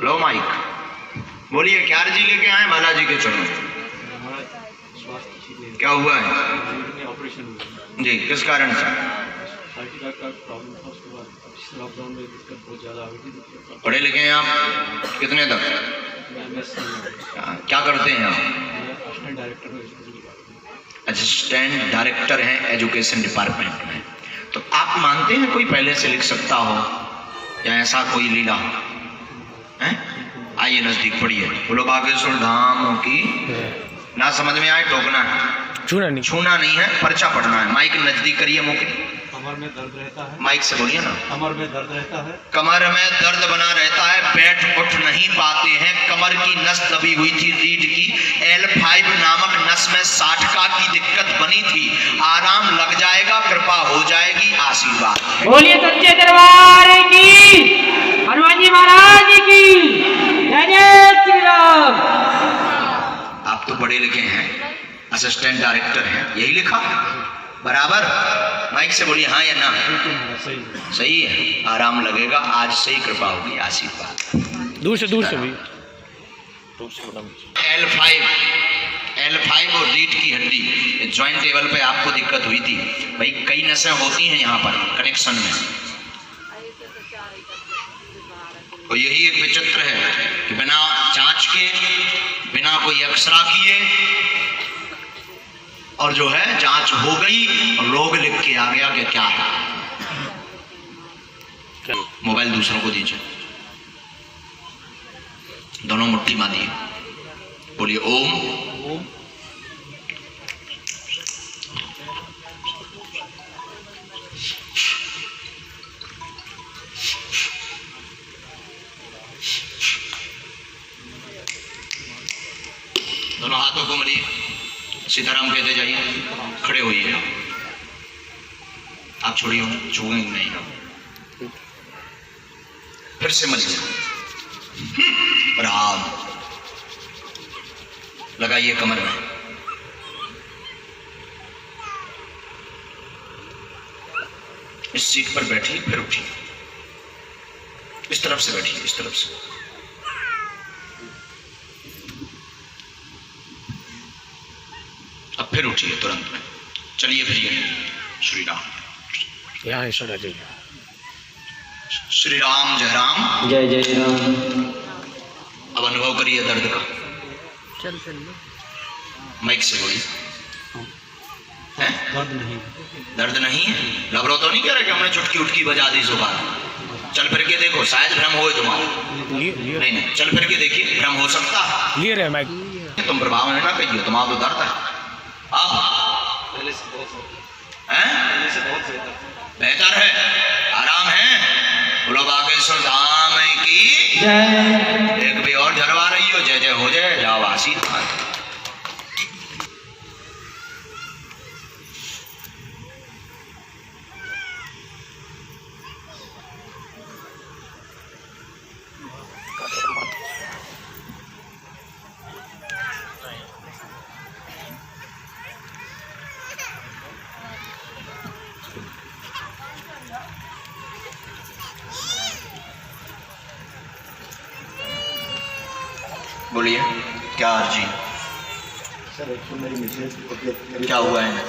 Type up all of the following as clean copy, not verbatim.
लो mic, बोलिए क्या अर्जी लेके आए बालाजी के चरणों? क्या हुआ है? ऑपरेशन जी, किस कारण से? पढ़े लिखे हैं आप? कितने तक? क्या करते हैं आप? असिस्टेंट डायरेक्टर हैं एजुकेशन डिपार्टमेंट में। तो आप मानते हैं कोई पहले से लिख सकता हो या ऐसा कोई लीला है? आइए नजदीक पढ़िए। बोलो बागेश्वर धाम की। ना समझ में आए टोकना है, छूना नहीं है, पर्चा पढ़ना है। माइक नजदीक करिए मुंह के। कमर में दर्द रहता है। माइक से बोलिए ना। कमर में दर्द रहता है। कमर में दर्द बना रहता है, बैठ उठ नहीं पाते हैं। कमर की नस दबी हुई थी रीढ़ की। L5 नामक नस में साठका की दिक्कत बनी थी। आराम लग जाएगा, कृपा हो जाएगी, आशीर्वाद। बोलिए सच्चे दरबार की, हनुमान जी महाराज की जय जय श्री राम। आप तो पढ़े लिखे हैं, असिस्टेंट डायरेक्टर हैं, यही लिखा बराबर? माइक से बोलिए हाँ या ना। सही है, आराम लगेगा, आज से ही कृपा होगी, आशीर्वाद। दूर से भी L5 और रीढ़ की हड्डी ज्वाइंट लेवल पे आपको दिक्कत हुई थी भाई। कई नसें होती हैं यहाँ पर कनेक्शन में, तो यही एक विचित्र है कि बिना जांच के, बिना कोई एक्सरा किए, और जो है जांच हो गई और लोग लिख के आ गया कि क्या है। मोबाइल दूसरों को दीजिए, दोनों मुट्ठी बांधिए, बोलिए ओम। दोनों हाथों को मलिए, सीताराम कहते जाइए, खड़े होइए। आप छोड़िए, छूएंगे नहीं आप। फिर से मलिए, राम लगाइए कमर में। इस सीट पर बैठिए, फिर उठिए, इस तरफ से बैठिए, इस तरफ से। अब फिर उठिए तुरंत में, चलिए फिरिए। श्री राम, यहाँ श्री राम जय राम। जय जय राम। अब अनुभव करिए दर्द का। माइक से बोलिए। दर्द नहीं है? घबराओ तो नहीं कह रहे कि हमने चुटकी उटकी बजा दी जुबान। चल फिर के देखो, शायद भ्रम हो तुम्हारा। नहीं, चल फिर के देखिए, भ्रम हो सकता है। क्लियर है माइक। तुम प्रभाव में ना कहिए, तुम्हारा तो दर्द है। अब बेहतर है, आराम है। बोलो बागेश्वर धाम की जय। एक भी और झरवा रही हो, जय जय हो जाए, जाओ आशीर्वाद। बोलिए क्या अर्जी? सर एक्चुअली मेरी मिसेज को क्या हुआ है?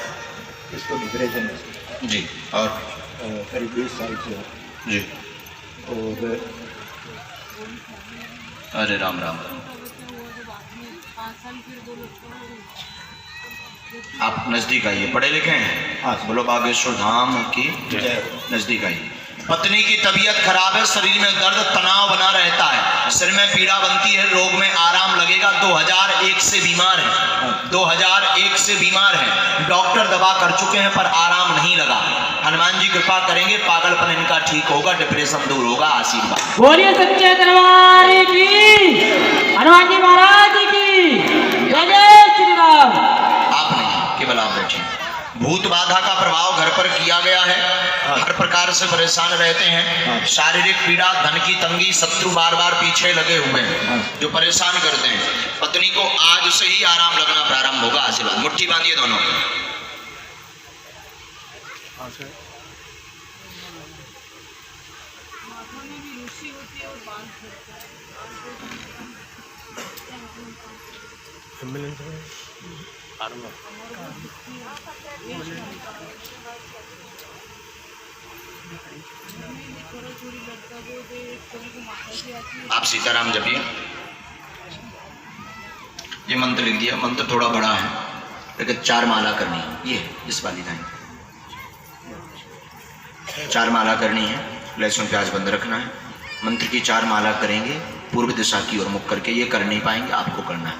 इसको डिप्रेशन है जी, और करीब 20 साल से जी। और अरे राम राम। आप नजदीक आइए, पढ़े लिखे हैं? हाँ। बोलो बागेश्वर धाम की जय। नजदीक आइए। पत्नी की तबीयत खराब है, शरीर में दर्द तनाव बना रहता है, सिर में पीड़ा बनती है, रोग में आराम लगेगा। 2001 से बीमार है, 2001 से बीमार है, डॉक्टर दवा कर चुके हैं पर आराम नहीं लगा। हनुमान जी कृपा करेंगे, पागलपन इनका ठीक होगा, डिप्रेशन दूर होगा, आशीर्वाद। बोलिए सच्चे दरबार की, हनुमान जी महाराज की जय जय श्री राम। आप नहीं, केवल आप बैठिए। भूत बाधा का प्रभाव घर पर किया गया है, हर प्रकार से परेशान रहते हैं, शारीरिक पीड़ा, धन की तंगी, शत्रु बार बार पीछे लगे हुए हैं जो परेशान करते हैं। पत्नी को आज से ही आराम लगना प्रारंभ होगा, आशीर्वाद। मुट्ठी बांधिए दोनों। सम्मेलन से आरंभ। आप सीताराम जपिए। ये मंत्र लिख दिया। मंत्र थोड़ा बड़ा है लेकिन 4 माला करनी है। ये इस वाली लाइन 4 माला करनी है। लहसुन प्याज बंद रखना है। मंत्र की 4 माला करेंगे पूर्व दिशा की ओर मुख करके। ये कर नहीं पाएंगे, आपको करना है।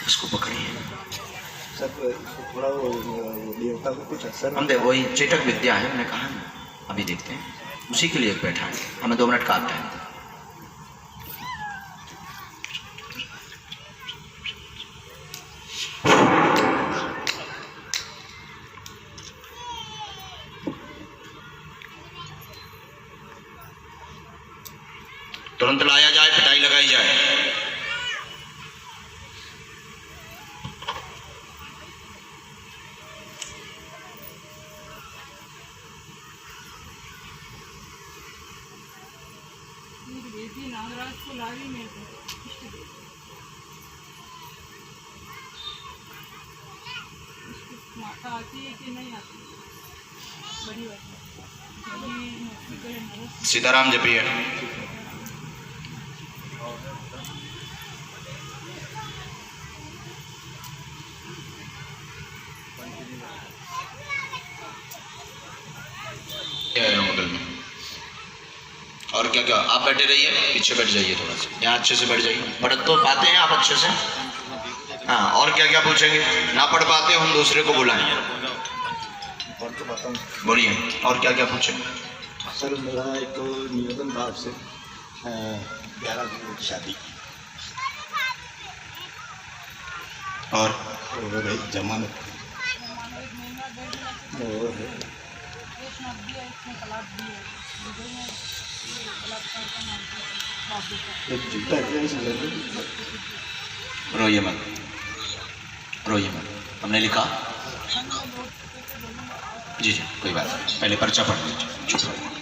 इसको पकड़िए सर, थोड़ा वो देवता को कुछ असर हम दे वही चेटक विद्या है, मैंने कहा ना। अभी देखते हैं, उसी के लिए बैठा है। हमें 2 मिनट का टाइम है। तुरंत लाया जाए, पिटाई लगाई जाए। नागराज को लावी मेरे को माता आती है कि नहीं आती? बड़ी बात है। सीताराम जपिए। बगल में और क्या क्या। आप बैठे रहिए, पीछे बैठ जाइए, थोड़ा सा यहाँ अच्छे से बैठ जाइए। पढ़ तो पाते हैं आप अच्छे से? हाँ। और क्या क्या पूछेंगे? ना पढ़ पाते हम दूसरे को बुलाएं। बोलिए, और क्या क्या पूछेंगे? सर, मेरा एक निवेदन था आपसे। 11 दिन की शादी और एक जमानत और एक जूता है। रोइए मत, रोइए मत। हमने लिखा जी जी, कोई बात नहीं। पहले पर्चा पढ़ लीजिए। चुप रहिए।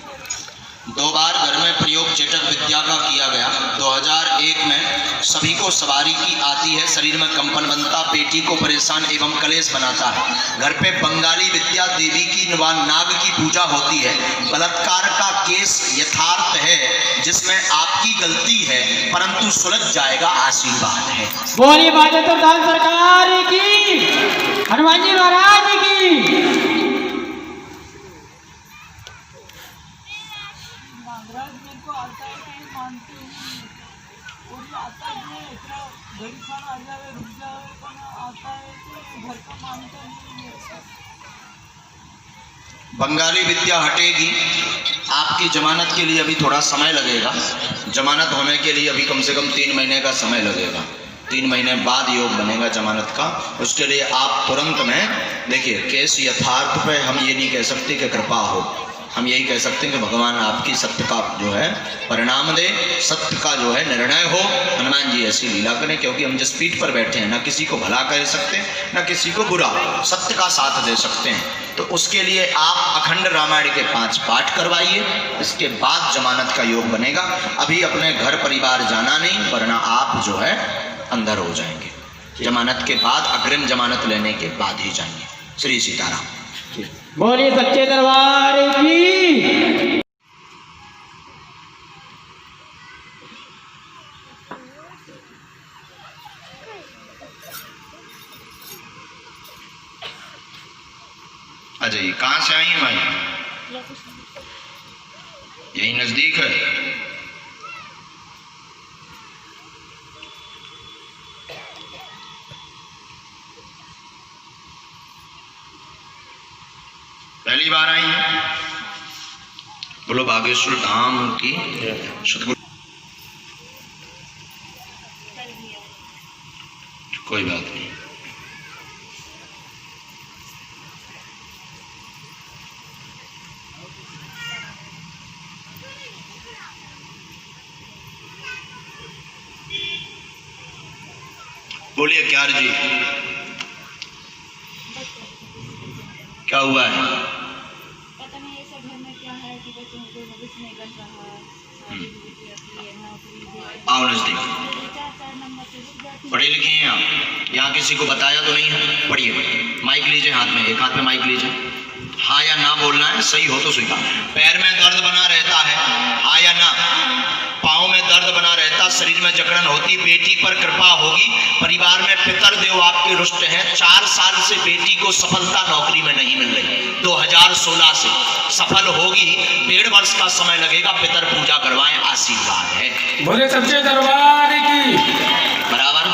2 बार घर में प्रयोग चेटक विद्या का किया गया। 2001 में सभी को सवारी की आती है, शरीर में कंपन बनता, पेटी को परेशान एवं कलेश बनाता है। घर पे बंगाली विद्या देवी की व नाग की पूजा होती है। बलात्कार का केस यथार्थ है जिसमें आपकी गलती है, परंतु सुलझ जाएगा, आशीर्वाद है। बोलिए बाजे तो दाल सरकार की, हनुमान जी महाराज की। नागराज मेरे को आता है कि मानती हूँ, और आता है इतना घड़ी खाना आ जाए, रुक जाए, पण आता है कि घर का मानता नहीं है। बंगाली विद्या हटेगी। आपकी जमानत के लिए अभी थोड़ा समय लगेगा। जमानत होने के लिए अभी कम से कम 3 महीने का समय लगेगा। 3 महीने बाद योग बनेगा जमानत का। उसके लिए आप तुरंत में देखिए, केस यथार्थ पे हम ये नहीं कह सकते कि कृपा हो, हम यही कह सकते हैं कि भगवान आपकी सत्य का जो है परिणाम दे, सत्य का जो है निर्णय हो। हनुमान जी ऐसी लीला करें, क्योंकि हम जिस पीठ पर बैठे हैं, ना किसी को भला कह सकते हैं, ना किसी को बुरा, सत्य का साथ दे सकते हैं। तो उसके लिए आप अखंड रामायण के 5 पाठ करवाइए। इसके बाद जमानत का योग बनेगा। अभी अपने घर परिवार जाना नहीं, वरना आप जो है अंदर हो जाएंगे। जमानत के बाद, अग्रिम जमानत लेने के बाद ही जाएंगे। श्री सीताराम। बोलिए सच्चे दरबार की। आ जाइए। कहाँ से आई हैं भाई? यही नजदीक है। पहली बार आई हैं? बोलो बागेश्वर धाम की सतगुरु। कोई बात नहीं। बोलिए क्या जी, क्या हुआ है? पता नहीं ऐसा घर में क्या है कि बच्चों को भविष्य नहीं बन रहा है। शादी भी होती है, नौकरी भी है। आओ नजदीक। 4 नंबर से रुक जाते पढ़े लिखे हैं आप? यहाँ किसी को बताया तो नहीं है? पढ़िए, माइक लीजिए हाथ में, एक हाथ में माइक लीजिए। हाँ या ना बोलना है, सही हो तो स्वीकार। पैर में दर्द बना रहता है, हाँ या ना? पाँव में दर्द बना रहता, शरीर में जकड़न होती, बेटी पर कृपा होगी, परिवार में पितर देव आपके रुष्ट हैं, 4 साल से बेटी को सफलता नौकरी में नहीं मिल रही, 2016 से सफल होगी, 1.5 वर्ष का समय लगेगा, पितर पूजा करवाएं, आशीर्वाद है। बोले सच्चे दरबार की। बराबर,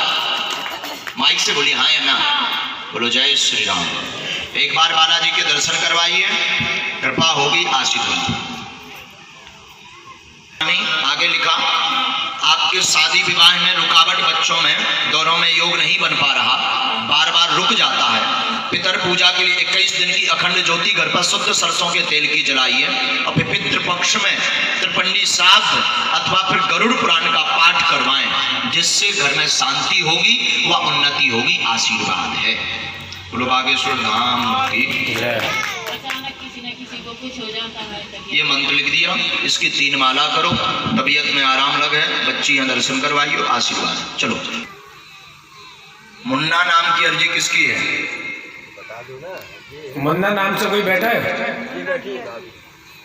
माइक से बोलिए हाँ या ना। बोलो जय श्री राम। एक बार बालाजी के दर्शन करवाइए, कृपा होगी, आशीर्वाद। आगे लिखा, आपके शादी विवाह में रुकावट, बच्चों में दोनों में योग नहीं बन पा रहा, बार बार रुक जाता है। पितर पूजा के लिए 21 दिन की अखंड ज्योति घर पर शुद्ध सरसों के तेल की जलाइए और फिर पितृ पक्ष में त्रिपंडी श्राद्ध अथवा फिर गरुड़ पुराण का पाठ करवाएं, जिससे घर में शांति होगी व उन्नति होगी, आशीर्वाद है। बोलो बागेश्वर धाम की। अचानक किसी न किसी को कुछ हो जाता है। ये मंत्र लिख दिया, इसकी 3 माला करो, तबीयत में आराम लगे, बच्ची यहाँ दर्शन करवाइयो, आशीर्वाद। चलो, मुन्ना नाम की अर्जी किसकी है? मुन्ना नाम से कोई बैठा है?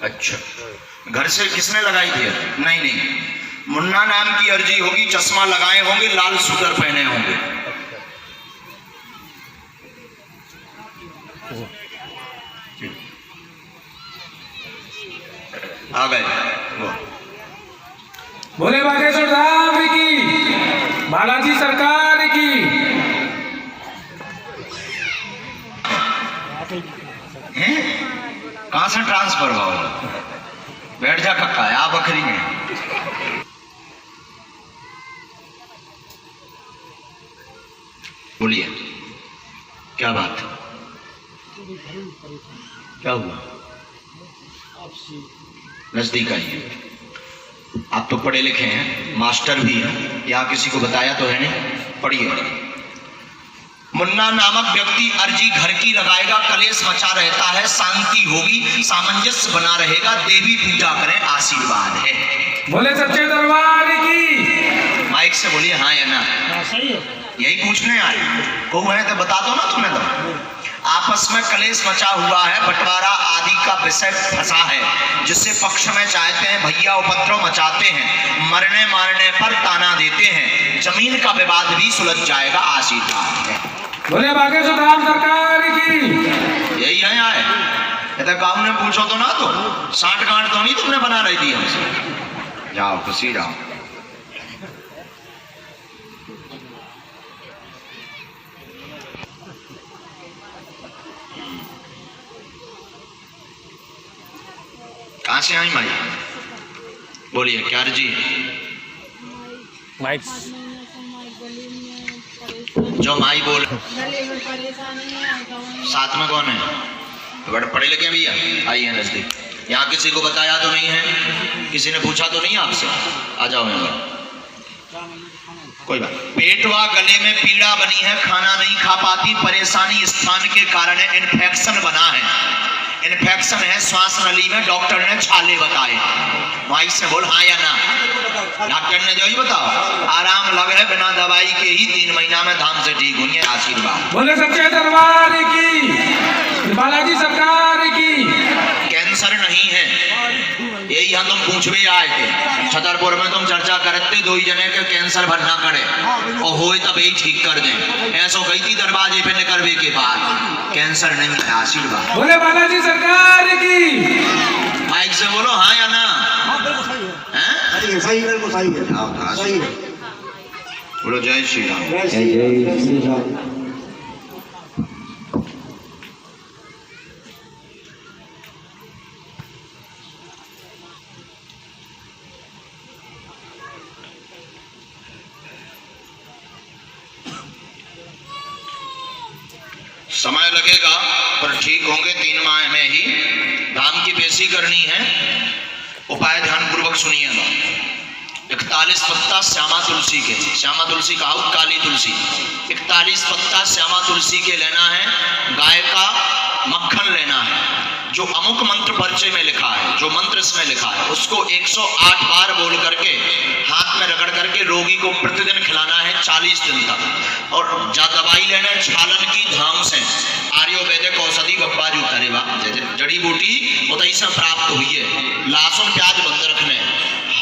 अच्छा, घर से किसने लगाई थी? नहीं नहीं, मुन्ना नाम की अर्जी होगी, चश्मा लगाए होंगे, लाल सूटर पहने होंगे। आ गए। बोले बागेश्वर धाम की, बालाजी सरकार की। हैं? कहाँ से ट्रांसफर हुआ? बैठ जा कक्का, आ बकरी में। बोलिए, क्या बात? क्या हुआ? नजदीक आइए। आप तो पढ़े लिखे हैं, मास्टर भी हैं, यहाँ किसी को बताया तो है नहीं? पढ़िए। मुन्ना नामक व्यक्ति अर्जी घर की लगाएगा, कलेश मचा रहता है, शांति होगी, सामंजस्य बना रहेगा, देवी पूजा करें, आशीर्वाद है। बोले सच्चे दरबार की। माइक से बोलिए हाँ या ना। सही है। यही पूछने आए, को है तो बता दो ना तुम्हें तो। आपस में कलेश मचा हुआ है, बंटवारा आदि का विषय फंसा है, जिससे पक्ष में चाहते हैं भैया उपद्रव मचाते हैं, मरने मारने पर ताना देते हैं, जमीन का विवाद भी सुलझ जाएगा, आशीर्वाद है। बोले बागेश्वर धाम सरकार की। यही है आए, यदि गाँव ने पूछो तो ना, तो 60 गांठ तो नहीं तुमने बना रही थी हमसे। जाओ खुशी जाओ। कहाँ से आई माई? बोलिए क्या अर्जी? माइक जो माई बोल। गले में परेशानी है। साथ में कौन है? बड़े पढ़े लिखे भैया, आइए नजदीक। यहाँ किसी को बताया तो नहीं है? किसी ने पूछा तो नहीं आपसे? आ जाओ यहाँ। कोई बात। पेट व गले में पीड़ा बनी है, खाना नहीं खा पाती, परेशानी स्थान के कारण है, इन्फेक्शन बना है, इन्फेक्शन है श्वास नली में, डॉक्टर ने छाले बताए। माइक से बोल हाँ या ना। डॉक्टर ने जो ही बताओ, आराम लग है, बिना दवाई के ही 3 महीना में धाम से ठीक होंगे, आशीर्वाद। बोले सच्चे दरबार की, बालाजी सरकार की। कैंसर नहीं है, यही हम तुम पूछवे आए थे। छतरपुर में तुम चर्चा करते 2 जने के कैंसर भरना करे और होए तब यही ठीक कर दें, ऐसो गई थी दरवाजे पे निकलवे के बाद। कैंसर नहीं है, आशीर्वाद। बोले बालाजी सरकार की। माइक से बोलो हाँ या ना। सही है, बिल्कुल सही है, हाँ, सही है। बोलो जय श्री राम। जय श्री राम। समय लगेगा पर ठीक होंगे, 3 माह में ही। धाम की बेसी करनी है, उपाय ध्यान पूर्वक सुनिएगा। 41 पत्ता श्यामा तुलसी के, श्यामा तुलसी का काली तुलसी, 41 पत्ता श्यामा तुलसी के लेना है। गाय का मक्खन लेना है, जो अमुक मंत्र पर्चे में लिखा है, जो मंत्र इसमें लिखा है, उसको 108 बार बोल करके हाथ में रगड़ करके रोगी को प्रतिदिन खिलाना है 40 दिन तक। और दवाई लेना है छालन की धाम से, आयुर्वेदिक औषधि बप्पाजू करेगा जड़ी बूटी उतई से प्राप्त हुई है। लहसुन प्याज बंद रखने।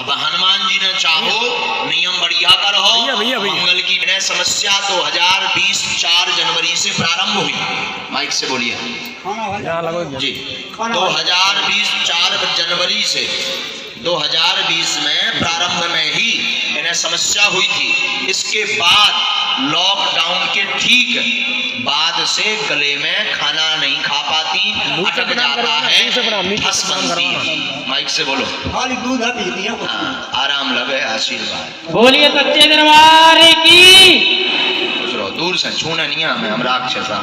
हनुमान जी ने चाहो नियम बढ़िया कर हो। मंगल की समस्या 2020 4 जनवरी से प्रारंभ हुई। माइक से बोलिए जी। 2020 4 जनवरी से 2020 में प्रारंभ में ही इन्हें समस्या हुई थी। इसके बाद लॉकडाउन के ठीक बाद से गले में खाना नहीं खा पाती, अटक जाता है, फंस बनती। माइक से बोलो। खाली दूध पीती है। आराम लगे, आशीर्वाद। बोलिए सच्चे दरबार की। चलो दूर से छूने नहीं हमें, हम राक्षसा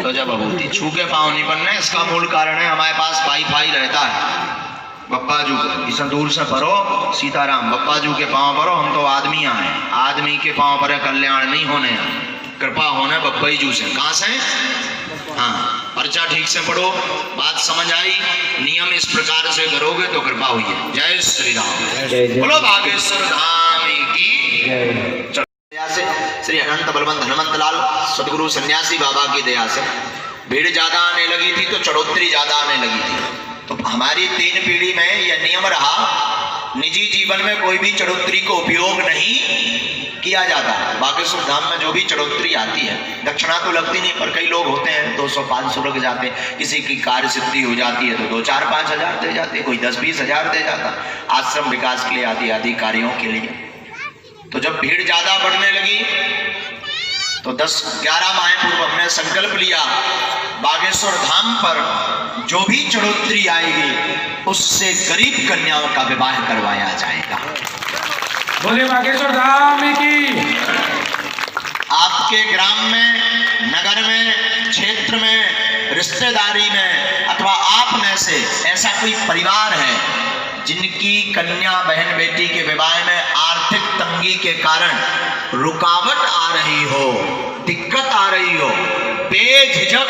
तो जब अभूति छू के पाँव नहीं बनने। इसका मूल कारण है हमारे पास वाईफाई रहता है। बप्पाजू इसे दूर से पढ़ो, सीताराम बप्पाजू के पाँव पढ़ो। हम तो आदमी आए, आदमी के पाँव पर कल्याण नहीं होने, कृपा होने बप्पाजू से। कहाँ से? हाँ, पर्चा ठीक से पढ़ो, बात समझ आई, नियम इस प्रकार से करोगे तो कृपा हुई है। जय श्री राम। बोलो बागेश्वर धाम की। से श्री अनंत बलवंत हनुमंत लाल सदगुरु सन्यासी बाबा की दया से भीड़ ज्यादा आने लगी थी तो चढ़ोतरी ज्यादा आने लगी थी। तो हमारी 3 पीढ़ी में यह नियम रहा, निजी जीवन में कोई भी चढ़ोतरी को उपयोग नहीं किया जाता। बागेश्वर धाम में जो भी चढ़ोतरी आती है, दक्षिणा तो लगती नहीं, पर कई लोग होते हैं 200-500 लग जाते हैं। किसी की कार्य सिद्धि हो जाती है तो 2-4-5 हजार दे जाते, कोई 10-20 हजार दे जाता, आश्रम विकास के लिए आदि कार्यों के लिए। तो जब भीड़ ज्यादा बढ़ने लगी तो 10-11 माह पूर्व हमने संकल्प लिया, बागेश्वर धाम पर जो भी चढ़ोतरी आएगी उससे गरीब कन्याओं का विवाह करवाया जाएगा। बोले बागेश्वर धाम की। आपके ग्राम में, नगर में, क्षेत्र में, रिश्तेदारी में अथवा आप में से ऐसा कोई परिवार है जिनकी कन्या बहन बेटी के विवाह में आर्थिक तंगी के कारण रुकावट आ रही हो, दिक्कत आ रही हो, बेझिझक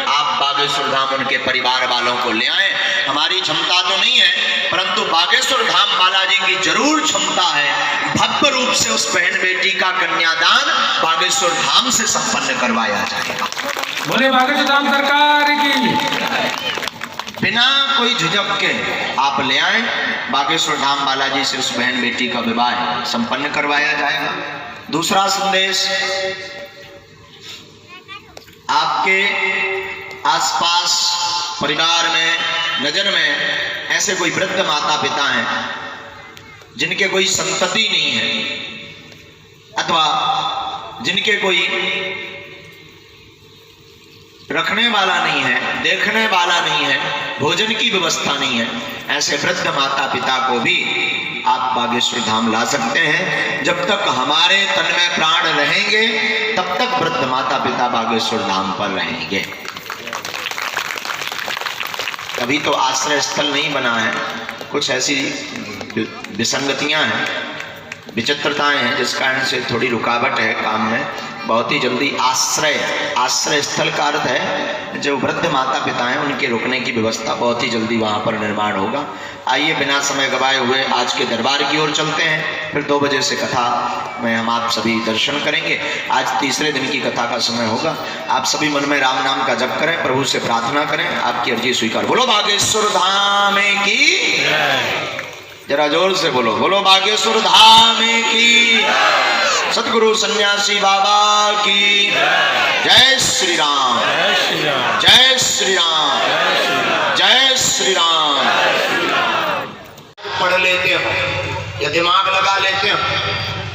आप बागेश्वर धाम उनके परिवार वालों को ले आए। हमारी क्षमता तो नहीं है, परंतु बागेश्वर धाम बालाजी की जरूर क्षमता है। भव्य रूप से उस बहन बेटी का कन्यादान बागेश्वर धाम से संपन्न करवाया जाएगा। बोले बागेश्वर धाम सरकार की। बिना कोई झिझक के आप ले आए, बागेश्वर धाम बालाजी से उस बहन बेटी का विवाह संपन्न करवाया जाएगा। दूसरा संदेश, आपके आसपास परिवार में, नजर में ऐसे कोई वृद्ध माता पिता हैं जिनके कोई संतति नहीं है अथवा जिनके कोई रखने वाला नहीं है, देखने वाला नहीं है, भोजन की व्यवस्था नहीं है, ऐसे वृद्ध माता पिता को भी आप बागेश्वर धाम ला सकते हैं। जब तक हमारे तन में प्राण रहेंगे तब तक वृद्ध माता पिता बागेश्वर धाम पर रहेंगे। अभी तो आश्रय स्थल नहीं बना है, कुछ ऐसी विसंगतियां हैं, विचित्रताएं हैं जिस कारण से थोड़ी रुकावट है काम में। बहुत ही जल्दी आश्रय स्थल का अर्थ है जो वृद्ध माता पिता हैं उनके रुकने की व्यवस्था बहुत ही जल्दी वहां पर निर्माण होगा। आइए बिना समय गवाए हुए आज के दरबार की ओर चलते हैं, फिर 2 बजे से कथा में हम आप सभी दर्शन करेंगे। आज तीसरे दिन की कथा का समय होगा। आप सभी मन में राम नाम का जप करें, प्रभु से प्रार्थना करें, आपकी अर्जी स्वीकार। बोलो बागेश्वर धाम की, जरा जोर से बोलो, बोलो बागेश्वर धाम की, सतगुरु सन्यासी बाबा की जय श्री राम, जय श्री राम, जय श्री राम। पढ़ लेते हो या दिमाग लगा लेते हो,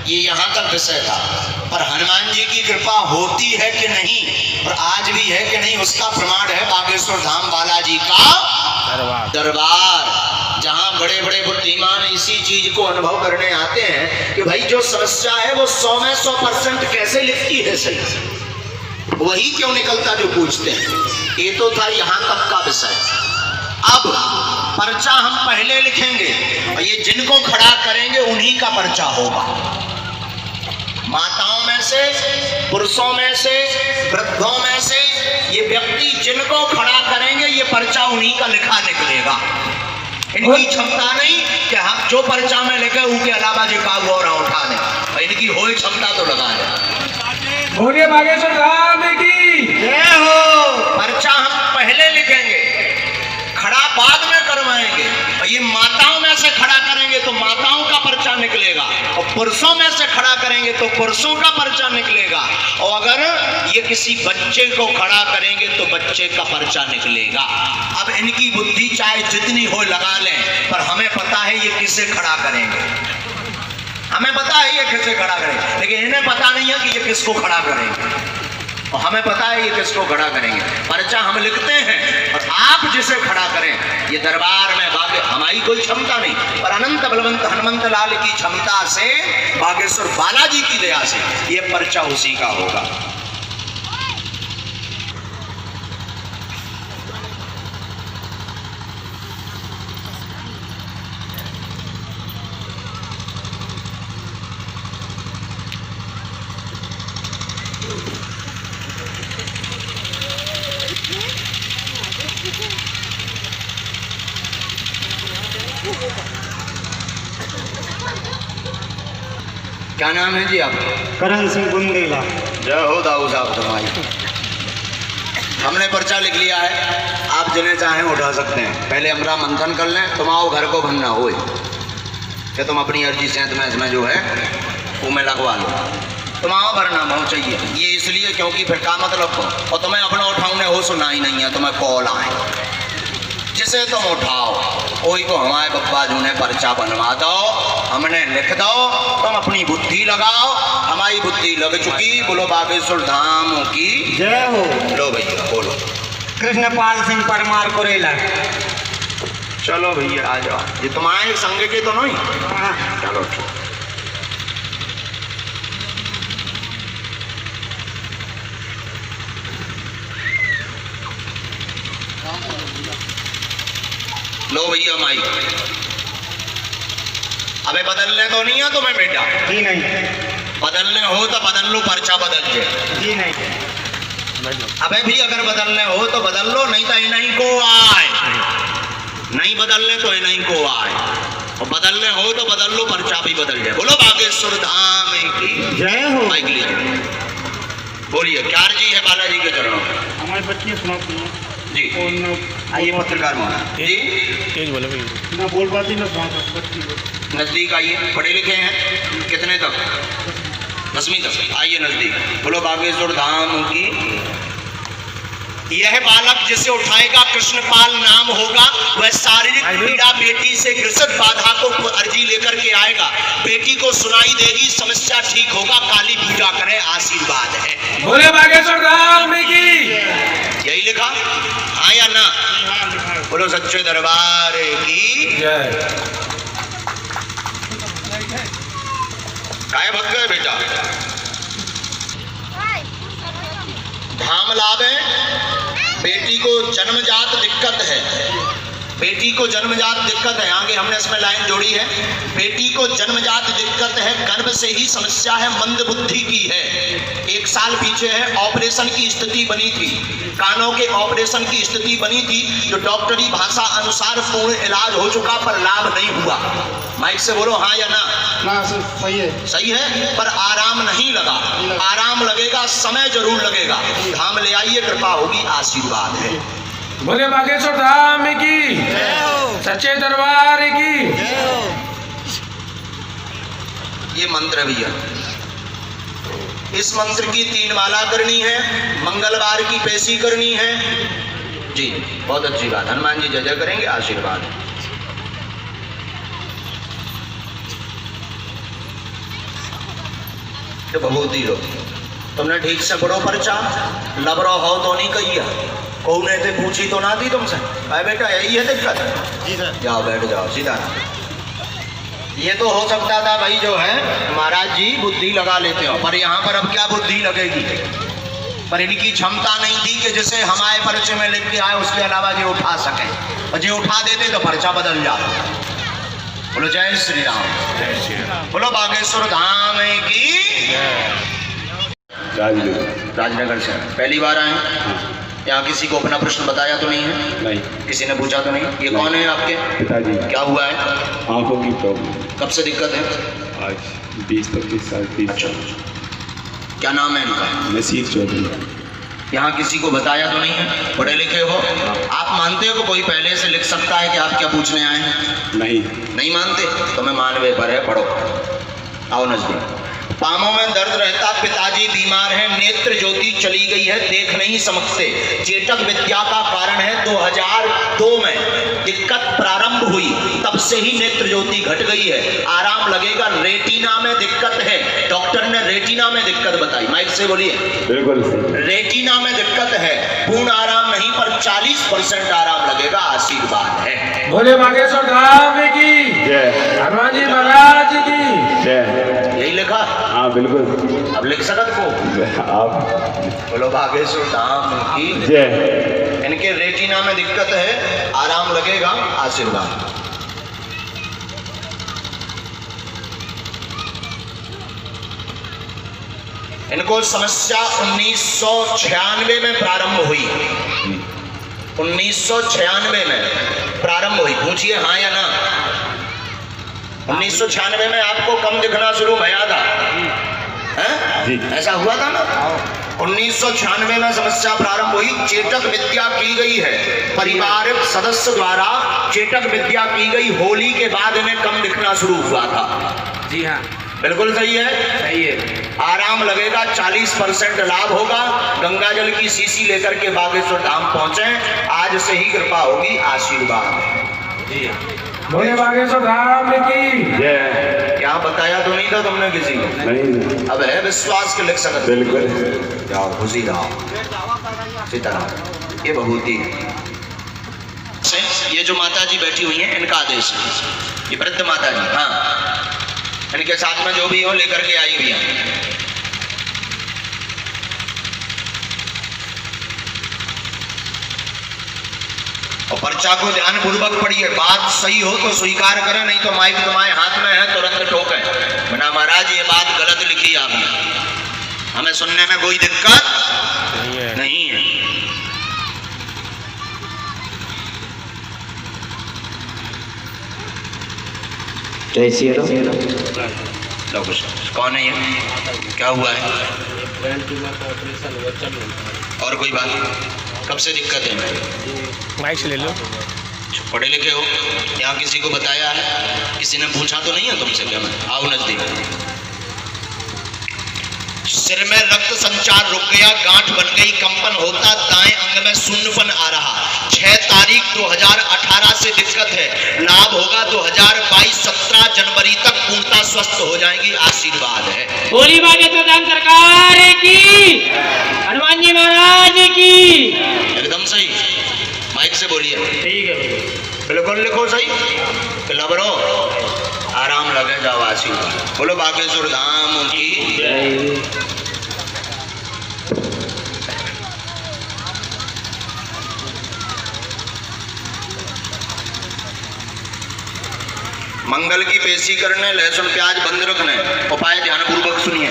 ये यहाँ तक विषय था। पर हनुमान जी की कृपा होती है कि नहीं और आज भी है कि नहीं, उसका प्रमाण है बागेश्वर धाम बालाजी का दरबार, जहां बड़े बड़े बुद्धिमान इसी चीज को अनुभव करने आते हैं कि भाई जो समस्या है वो 100 में 100% कैसे लिखती है सही, वही क्यों निकलता जो पूछते हैं। ये तो था यहाँ तक का विषय। अब पर्चा हम पहले लिखेंगे और ये जिनको खड़ा करेंगे उन्हीं का पर्चा होगा। माताओं में से, पुरुषों में से, वृद्धों में से, ये व्यक्ति जिनको खड़ा करेंगे ये पर्चा उन्हीं का लिखा निकलेगा। इनकी क्षमता नहीं कि हम जो पर्चा में लिखे उसके अलावा जो का और उठा दें, इनकी हो क्षमता तो लगा दें। बोलिए बागेश्वर धाम की जय हो। पर्चा हम पहले लिखेंगे, खड़ा बाद में करवाएंगे। और ये माताओं में से खड़ा करेंगे तो माताओं का पर्चा निकलेगा, और पुरुषों में से खड़ा करेंगे तो पुरुषों का पर्चा निकलेगा। और अगर ये किसी बच्चे को खड़ा करेंगे तो बच्चे का पर्चा निकलेगा। अब इनकी बुद्धि चाहे जितनी हो लगा लें, पर हमें पता है ये किसे खड़ा करेंगे, हमें पता है ये किसे खड़ा करेंगे, लेकिन इन्हें पता नहीं है कि ये किसको खड़ा करेंगे। और हमें पता है ये किसको खड़ा करेंगे। पर्चा हम लिखते हैं और आप जिसे खड़ा करें, ये दरबार में हमारी कोई क्षमता नहीं, पर अनंत बलवंत हनुमंत लाल की क्षमता से, बागेश्वर बालाजी की दया से ये पर्चा उसी का होगा। क्या नाम है जी आपका? करण सिंह बुंदेला। जय हो दाऊ साहब तुम्हारी। हमने पर्चा लिख लिया है, आप जिन्हें चाहें उठा सकते हैं। पहले हमरा मंथन कर लें, तुम आओ घर को भरना हो कि तुम अपनी अर्जी सेंत में इसमें जो है वो में लगवा लो। तुम आओ भरना बहुत चाहिए, ये इसलिए क्योंकि फिर का मतलब हो, और तुम्हें अपना उठाने हो सुना ही नहीं है, तुम्हें कॉल आए जिसे तुम उठाओ वही को हमारे बप्पा जी ने पर्चा बनवा दो, हमने लिख दो, तुम अपनी बुद्धि लगाओ। हमारी बुद्धि लग चुकी। बोलो बागेश्वर धाम की जय हो। लो भैया बोलो। कृष्णपाल सिंह परमार कुरेला। चलो भैया आ जाओ। ये तुम्हारे संग के तो नहीं? चलो ठीक। लो भैया माई। अबे बदलने तो नहीं है तुम्हें बेटा? जी नहीं। बदलने हो तो बदल लो, पर्चा बदल जाए। जी नहीं। अबे भी अगर बदलने हो तो बदल लो, नहीं तो इन्हीं को आए। नहीं बदलने तो इन्हीं को आए, और बदलने हो तो बदल लो, पर्चा भी बदल जाए। बोलो बागेश्वर धाम की जय हो। माइक लीजिए, बोलिए क्या अर्जी है बालाजी के चरणों में? हमारी बच्ची सुनाती है जी। आइए पत्रकार महोदय जी। तेज बोलो भैया। ना बोल पाती ना सुना सकती। नजदीक आइए। पढ़े लिखे हैं कितने तक? 10वीं तक। आइए नजदीक। बोलो बागेश्वर धाम की। यह बालक जिसे उठाएगा कृष्णपाल नाम होगा, वह शारीरिक पीड़ा बेटी से ग्रसित बाधा को अर्जी लेकर के आएगा। बेटी को सुनाई देगी, समस्या ठीक होगा, काली पूजा करें, आशीर्वाद है। बोले बागेश्वर धाम की यही लिखा हाँ या ना? बोलो सच्चे दरबार की जय। काय भग गए बेटा? धाम लाभ है। बेटी को जन्मजात दिक्कत है, बेटी को जन्मजात दिक्कत है। आगे हमने इसमें लाइन जोड़ी है, बेटी को जन्मजात दिक्कत है, गर्भ से ही समस्या है, मंद बुद्धि की है। 1 साल पीछे है, ऑपरेशन की स्थिति बनी थी, कानों के ऑपरेशन की स्थिति बनी थी, जो डॉक्टरी भाषा अनुसार पूर्ण इलाज हो चुका, पर लाभ नहीं हुआ। माइक से बोलो हाँ या ना? ना सही है। सही है, पर आराम नहीं लगा। आराम लगेगा, समय जरूर लगेगा। धाम ले आइए, कृपा होगी, आशीर्वाद है। बोले बागेश्वर धाम की सच्चे दरबार की। ये मंत्र भैया, इस मंत्र की 3 माला करनी है, मंगलवार की पेशी करनी है जी। बहुत अच्छी बात। हनुमान जी जय जय करेंगे, आशीर्वाद। तो भगवती लो, तुमने ठीक से पढ़ो पर्चा, लबरो हो तो नहीं कहिए, कौने थे पूछी तो ना थी तुमसे। अरे बेटा यही है दिक्कत? जी सर। जाओ बैठ जाओ सीधा। ये तो हो सकता था भाई जो है महाराज जी बुद्धि लगा लेते हो, पर यहाँ पर अब क्या बुद्धि लगेगी? पर इनकी क्षमता नहीं थी कि जिसे हमारे पर्चे में लिख के आए उसके अलावा जो उठा सके, और जो उठा देते तो पर्चा बदल जाता। बोलो जय श्री राम। बोलो बागेश्वर धाम की। राजनगर से पहली बार आए? यहाँ किसी को अपना प्रश्न बताया तो नहीं है? नहीं। किसी ने पूछा तो नहीं? ये कौन है आपके पिताजी। क्या हुआ है? आंखों की प्रॉब्लम। कब से दिक्कत है? आज 20-25 साल 30 अच्छा, साल। क्या नाम है इनका? नसीर चौधरी। यहाँ किसी को बताया तो नहीं है? पढ़े लिखे हो? आप मानते हो कि कोई पहले से लिख सकता है कि आप क्या पूछने आए हैं? नहीं मानते तो मैं मानवे पर है, पढ़ो। आओ नजदीक। पामों में दर्द रहता, पिताजी बीमार हैं, नेत्र ज्योति चली गई है, देख नहीं समझते। चेटक विद्या का कारण है 2002 में दिक्कत प्रारंभ हुई, तब से ही नेत्र ज्योति घट गई है, आराम लगेगा। रेटिना में दिक्कत है, डॉक्टर ने रेटिना में दिक्कत बताई। माइक से बोलिए। बिल्कुल। रेटिना में दिक्कत है, पूर्ण आराम नहीं पर 40% आराम लगेगा। आशीर्वाद है। बोले बागेश्वर धाम की जय। हनुमान जी महाराज की जय। यही लिखा? हाँ बिल्कुल। अब लिख सकत को आप बोलो बागेश्वर धाम की जय। इनके रेटिना में दिक्कत है, आराम लगेगा। आशीर्वाद। इनको समस्या 1996 में प्रारंभ हुई। 1996 में प्रारंभ हुई। पूछिए हाँ या ना? 1996 में आपको कम दिखना शुरू भया था, जी। ऐसा हुआ था ना? 1996 में समस्या प्रारंभ हुई, चेटक विद्या की गई है, पारिवारिक सदस्य द्वारा चेटक विद्या की गई। होली के बाद इन्हें कम दिखना शुरू हुआ था। जी हाँ, बिल्कुल सही है। सही है। आराम लगेगा, 40% लाभ होगा। गंगा जल की शीशी लेकर के बागेश्वर धाम पहुंचे, आज से ही कृपा होगी। आशीर्वाद। जी बोले बागेश्वर धाम की जय। क्या बताया तो नहीं था तुमने किसी को? नहीं। अब है विश्वास के लिख सकते। बिल्कुल। जाओ खुशी रहो। सीताराम। ये भभूति से ये जो माता जी बैठी हुई हैं, इनका आदेश है। ये वृद्ध माता जी, हाँ, इनके साथ में जो भी हो लेकर के आई हुई है। और पर्चा को ध्यान पूर्वक पढ़िए। बात सही हो तो स्वीकार करें, नहीं तो माइक तुम्हारे हाथ में है, तुरंत ठोकें। बिना महाराज ये बात गलत लिखी आपने, हमें सुनने में कोई दिक्कत नहीं है। जय श्री राम। लो कुछ। कौन है ये? क्या हुआ है? ऑपरेशन हुआ, चल रहा। और कोई बात? कब से दिक्कत है? माइक से ले लो। पढ़े लिखे हो? यहाँ किसी को बताया है? किसी ने पूछा तो नहीं है तुमसे? क्या मैं आओ नजदीक। सिर में रक्त संचार रुक गया, गांठ बन गई, कंपन होता, दाएं अंग में शून्यपन आ रहा। 6 तारीख 2018 से दिक्कत है, लाभ होगा 2022 17 जनवरी तक पूर्णता स्वस्थ हो जाएंगी। आशीर्वाद है। बोली बागेश्वर धाम सरकार की, हनुमान जी महाराज की। एकदम सही। माइक से बोलिए। ठीक है। बिल्कुल लिखो सही। लबरो आराम लगे, जाओ। आशीर्वाद। बोलो बागेश्वर धाम की। मंगल की पेशी करने, लहसुन प्याज बंद रखने। उपाय ध्यान पूर्वक सुनिए।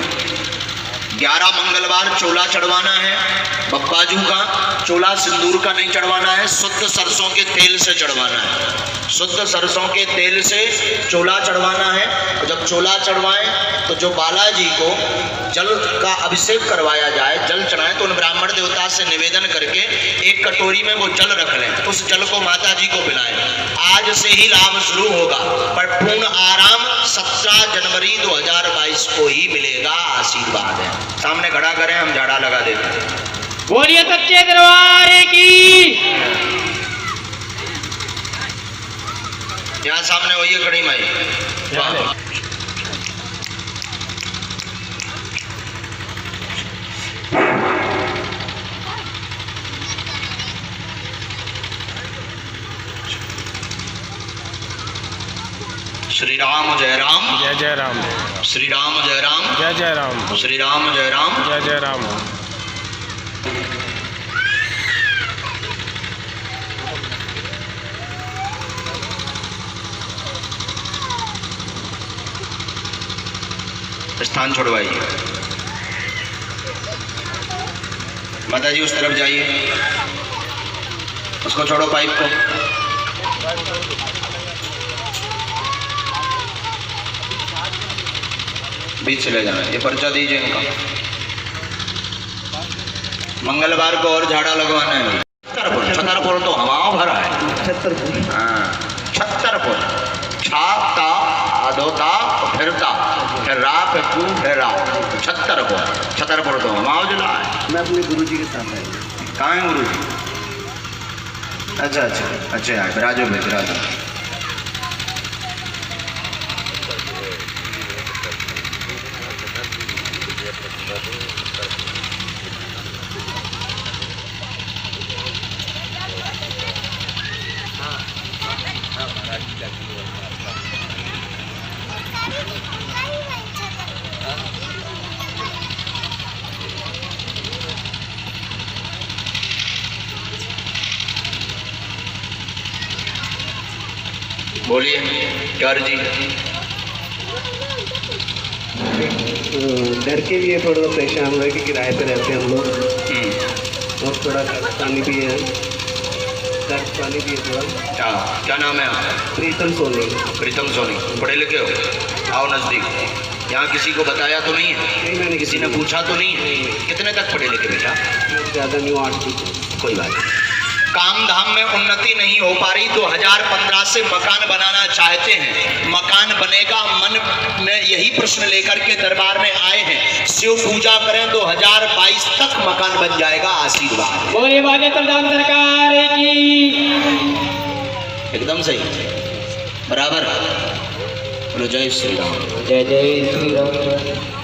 11 मंगलवार चोला चढ़वाना है बप्पाजू का। चोला सिंदूर का नहीं चढ़वाना है, शुद्ध सरसों के तेल से चढ़वाना है। शुद्ध सरसों के तेल से चोला चढ़वाना है। और जब चोला चढ़वाएं तो जो बालाजी को जल का अभिषेक करवाया जाए, जल चढ़ाएं, तो उन ब्राह्मण देवता से निवेदन करके एक कटोरी में वो जल रख लें, उस जल को माता जी को पिलाएं। आज से ही लाभ शुरू होगा, पर पूर्ण आराम 17 जनवरी 2022 को ही मिलेगा। आशीर्वाद है। सामने खड़ा करें, हम झाड़ा लगा देते हैं। बोलिए सच्चे दरबार की। यहाँ सामने होइए खड़ी माई। वाह। श्री राम जय राम। जय जय राम। श्री राम जय राम। जय जय राम। श्री राम जय राम। जय जय राम। स्थान छोड़वाइए। माता जी उस तरफ जाइए, उसको छोड़ो पाइप को। बीच से ले जाना। ये पर्चा दीजिए इनका। मंगलवार को और झाड़ा लगवाना है। छतरपुर तो हवाओं भरा है। हाँ, छतरपुर। छा ता आधोता फिरता, फिर रा फिर तू फिर रा। छतरपुर तो हवाओं जिला है। मैं अपने गुरुजी के साथ आया। कहाँ है गुरु जी? अच्छा अच्छा अच्छा यार, बिराजो में बिराजो। बोलिए क्या अर्जी? डर के लिए थोड़ा परेशान हुआ कि किराए पे रहते हैं हम लोग, और थोड़ा कर्ज पानी भी है, थोड़ा। क्या नाम है आपका? प्रीतम सोनी। प्रीतम सोनी। पढ़े लिखे हो? आओ नज़दीक। यहाँ किसी को बताया तो नहीं है? नहीं, मैंने किसी ने पूछा तो नहीं है? कितने तक पढ़े लिखे बेटा? ज़्यादा नहीं, 8 की। कोई बात नहीं। काम धाम में उन्नति नहीं हो पा रही, 2015 से मकान बनाना चाहते हैं। मकान बनेगा, मन में यही प्रश्न लेकर के दरबार में आए हैं। शिव पूजा करें, 2022 तक मकान बन जाएगा। आशीर्वाद। बोलिए बाजे प्रधान सरकार की। एकदम सही, बराबर। बोलो जय श्री राम। जय जय श्री राम।